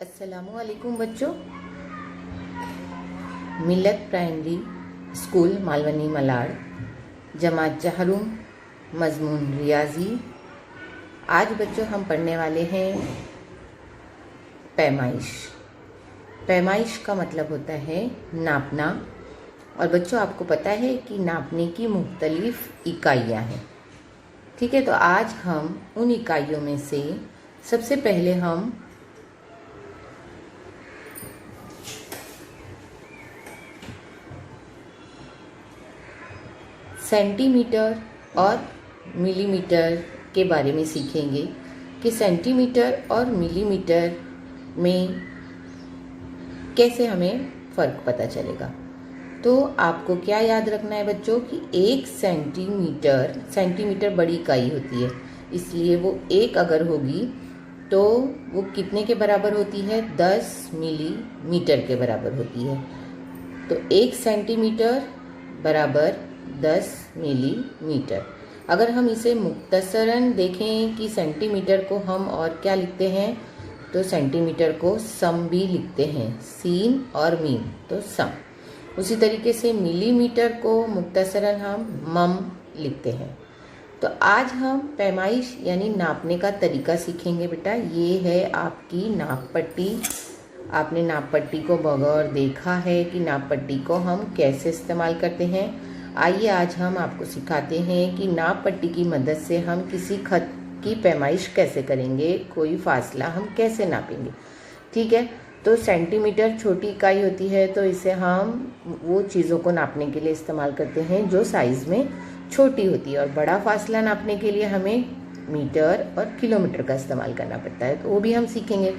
अस्सलामुअलैकुम बच्चों। मिल्लत primary school Malvani Malad, जमात जहरुम, मजमून रियाजी। आज बच्चों हम पढ़ने वाले हैं पैमाइश। पैमाइश का मतलब होता है नापना। और बच्चों आपको पता है कि नापने की मुख्तलिफ इकाइयाँ हैं। ठीक है, तो आज हम उन इकाइयों में से सबसे पहले हम सेंटीमीटर और मिलीमीटर के बारे में सीखेंगे कि सेंटीमीटर और मिलीमीटर में कैसे हमें फ़र्क पता चलेगा। तो आपको क्या याद रखना है बच्चों कि एक सेंटीमीटर बड़ी इकाई होती है, इसलिए वो एक अगर होगी तो वो कितने के बराबर होती है? 10 मिलीमीटर के बराबर होती है। तो 1 सेंटीमीटर बराबर 10 मिलीमीटर। अगर हम इसे मुख्तसरन देखें कि सेंटीमीटर को हम और क्या लिखते हैं, तो सेंटीमीटर को सम भी लिखते हैं, सीन और मीम, तो सम। उसी तरीके से मिलीमीटर को मुख्तसरन हम मम लिखते हैं। तो आज हम पैमाइश यानी नापने का तरीका सीखेंगे बेटा। ये है आपकी नाप पट्टी। आपने नाप पट्टी को बगौर देखा है कि नाप पट्टी को हम कैसे इस्तेमाल करते हैं। आइए आज हम आपको सिखाते हैं कि नाप पट्टी की मदद से हम किसी खत की पैमाइश कैसे करेंगे, कोई फासला हम कैसे नापेंगे। ठीक है, तो सेंटीमीटर छोटी इकाई होती है, तो इसे हम वो चीज़ों को नापने के लिए इस्तेमाल करते हैं जो साइज़ में छोटी होती है। और बड़ा फासला नापने के लिए हमें मीटर और किलोमीटर का इस्तेमाल करना पड़ता है, तो वो भी हम सीखेंगे।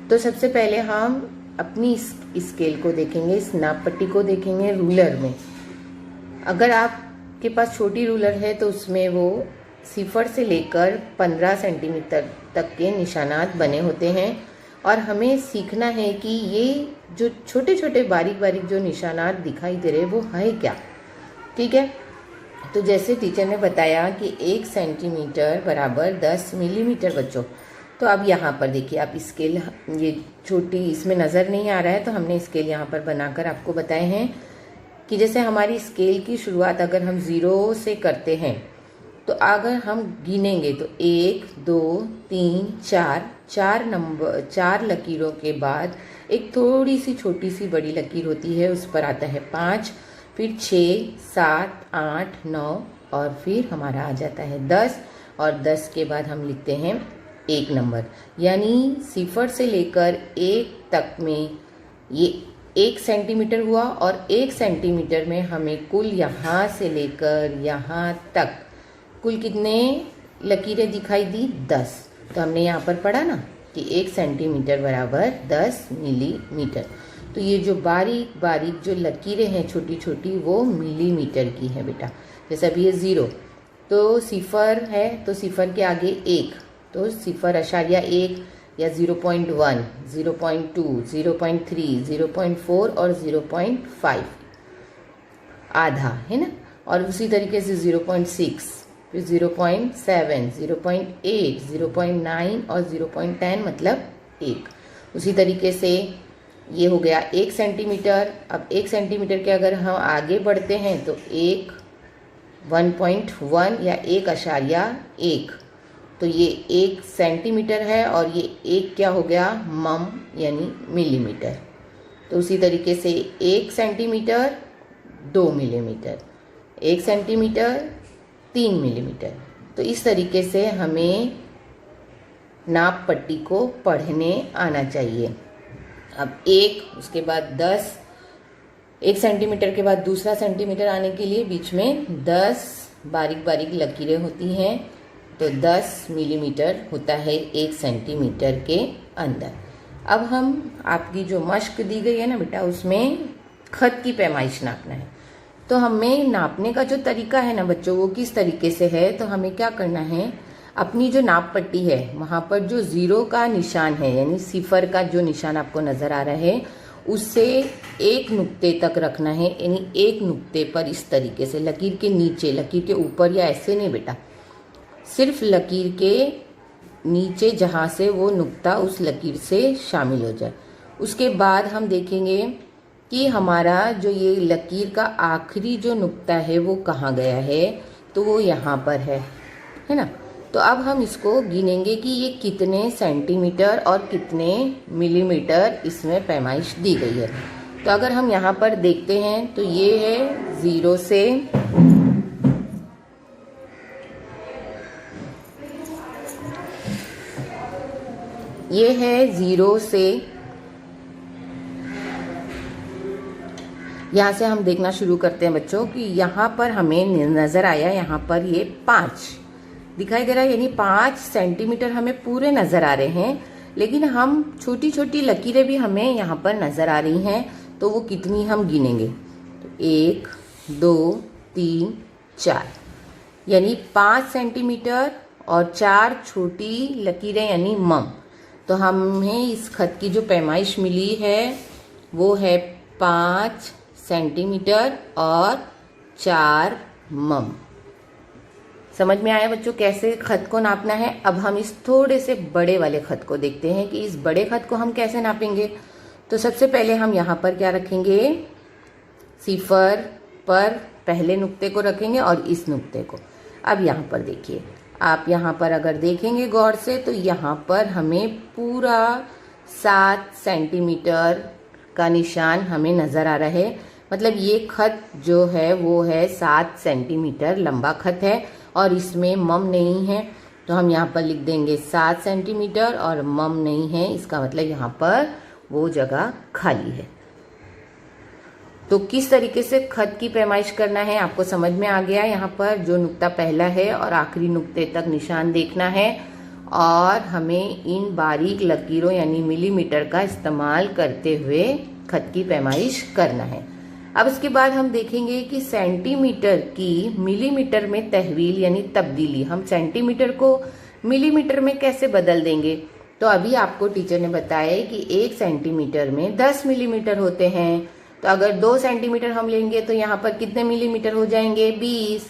तो सबसे पहले हम अपनी स्केल को देखेंगे, इस नाप पट्टी को देखेंगे रूलर में। अगर आपके पास छोटी रूलर है तो उसमें वो 0 से लेकर 15 सेंटीमीटर तक के निशानात बने होते हैं। और हमें सीखना है कि ये जो छोटे छोटे बारीक बारीक जो निशानात दिखाई दे रहे हैं वो है क्या। ठीक है, तो जैसे टीचर ने बताया कि 1 सेंटीमीटर बराबर 10 मिलीमीटर बच्चों। तो अब यहाँ पर देखिए, आप स्केल ये छोटी इसमें नज़र नहीं आ रहा है, तो हमने स्केल यहाँ पर बनाकर आपको बताए हैं कि जैसे हमारी स्केल की शुरुआत अगर हम 0 से करते हैं, तो अगर हम गिनेंगे तो 1 2 3 4 लकीरों के बाद एक थोड़ी सी छोटी सी बड़ी लकीर होती है, उस पर आता है 5, फिर 6 7 8 9 और फिर हमारा आ जाता है 10। और 10 के बाद हम लिखते हैं 1 नंबर। यानी 0 से लेकर 1 तक में ये 1 सेंटीमीटर हुआ। और 1 सेंटीमीटर में हमें कुल यहाँ से लेकर यहाँ तक कुल कितने लकीरें दिखाई दी? 10। तो हमने यहाँ पर पढ़ा ना कि 1 सेंटीमीटर बराबर 10 मिलीमीटर। तो ये जो बारीक बारीक जो लकीरें हैं छोटी छोटी, वो मिलीमीटर की हैं बेटा। जैसे अभी ये 0, तो 0 है तो 0 के आगे 1, तो 0.1 या 0.1, 0.2, 0.3, 0.4 और 0.5 आधा है ना। और उसी तरीके से 0.6, फिर 0.7, 0.8, 0.9 और 0.10 मतलब 1। उसी तरीके से ये हो गया 1 सेंटीमीटर। अब 1 सेंटीमीटर के अगर हम आगे बढ़ते हैं तो 1.1 या 1.1, तो ये 1 सेंटीमीटर है। और ये 1 क्या हो गया? मम यानी मिलीमीटर। तो उसी तरीके से 1 सेंटीमीटर 2 मिलीमीटर, 1 सेंटीमीटर 3 मिलीमीटर। तो इस तरीके से हमें नाप पट्टी को पढ़ने आना चाहिए। अब 1, उसके बाद 10, 1 सेंटीमीटर के बाद दूसरा सेंटीमीटर आने के लिए बीच में 10 बारीक बारीक लकीरें होती हैं, तो 10 मिलीमीटर होता है 1 सेंटीमीटर के अंदर। अब हम आपकी जो मश्क दी गई है ना बेटा, उसमें खत की पैमाइश नापना है। तो हमें नापने का जो तरीका है ना बच्चों, वो किस तरीके से है, तो हमें क्या करना है, अपनी जो नाप पट्टी है वहाँ पर जो 0 का निशान है यानी 0 का जो निशान आपको नज़र आ रहा है, उससे 1 नुक्ते तक रखना है। यानी 1 नुक्ते पर इस तरीके से, लकीर के नीचे, लकीर के ऊपर या ऐसे नहीं बेटा, सिर्फ लकीर के नीचे जहाँ से वो नुक्ता उस लकीर से शामिल हो जाए। उसके बाद हम देखेंगे कि हमारा जो ये लकीर का आखिरी जो नुक्ता है वो कहाँ गया है, तो वो यहाँ पर है ना। तो अब हम इसको गिनेंगे कि ये कितने सेंटीमीटर और कितने मिलीमीटर इसमें पैमाइश दी गई है। तो अगर हम यहाँ पर देखते हैं तो ये है 0 से यहाँ से हम देखना शुरू करते हैं बच्चों कि यहाँ पर हमें नज़र आया, यहाँ पर ये 5 दिखाई दे रहा है, यानी 5 सेंटीमीटर हमें पूरे नज़र आ रहे हैं। लेकिन हम छोटी छोटी लकीरें भी हमें यहाँ पर नज़र आ रही हैं, तो वो कितनी हम गिनेंगे। तो 1 2 3 4, यानी 5 सेंटीमीटर और 4 छोटी लकीरें यानी मम। तो हमें इस खत की जो पैमाइश मिली है वो है 5 सेंटीमीटर और 4 मम। समझ में आया बच्चों कैसे खत को नापना है। अब हम इस थोड़े से बड़े वाले खत को देखते हैं कि इस बड़े खत को हम कैसे नापेंगे। तो सबसे पहले हम यहाँ पर क्या रखेंगे, 0 पर पहले नुक्ते को रखेंगे और इस नुक्ते को। अब यहाँ पर देखिए, आप यहाँ पर अगर देखेंगे गौर से तो यहाँ पर हमें पूरा 7 सेंटीमीटर का निशान हमें नज़र आ रहा है। मतलब ये खत जो है वो है 7 सेंटीमीटर लंबा खत है और इसमें मम नहीं है। तो हम यहाँ पर लिख देंगे 7 सेंटीमीटर और मम नहीं है, इसका मतलब यहाँ पर वो जगह खाली है। तो किस तरीके से खत की पैमाइश करना है आपको समझ में आ गया। यहाँ पर जो नुक्ता पहला है और आखिरी नुक्ते तक निशान देखना है और हमें इन बारीक लकीरों यानी मिलीमीटर का इस्तेमाल करते हुए खत की पैमाइश करना है। अब इसके बाद हम देखेंगे कि सेंटीमीटर की मिलीमीटर में तहवील यानी तब्दीली, हम सेंटीमीटर को मिलीमीटर में कैसे बदल देंगे। तो अभी आपको टीचर ने बताया कि 1 सेंटीमीटर में 10 मिलीमीटर होते हैं। तो अगर 2 सेंटीमीटर हम लेंगे तो यहाँ पर कितने मिलीमीटर हो जाएंगे, 20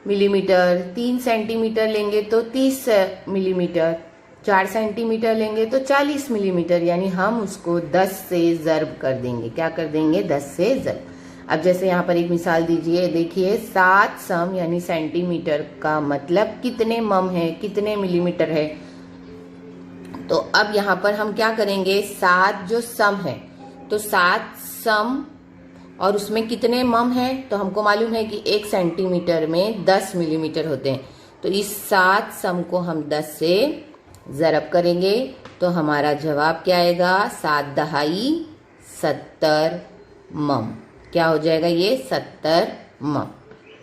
मिलीमीटर। 3 सेंटीमीटर लेंगे तो 30 मिलीमीटर। 4 सेंटीमीटर लेंगे तो 40 मिलीमीटर, यानी हम उसको 10 से ज़र्ब कर देंगे। क्या कर देंगे, 10 से ज़र्ब। अब जैसे यहाँ पर एक मिसाल दीजिए, देखिए 7 सम यानी सेंटीमीटर का मतलब कितने मम है, कितने मिलीमीटर है। तो अब यहाँ पर हम क्या करेंगे, 7 जो सम है तो 7 सम और उसमें कितने मम है, तो हमको मालूम है कि 1 सेंटीमीटर में 10 मिलीमीटर होते हैं। तो इस 7 सम को हम 10 से ज़रब करेंगे तो हमारा जवाब क्या आएगा, 7 दहाई 70 मम। क्या हो जाएगा ये, 70 मम।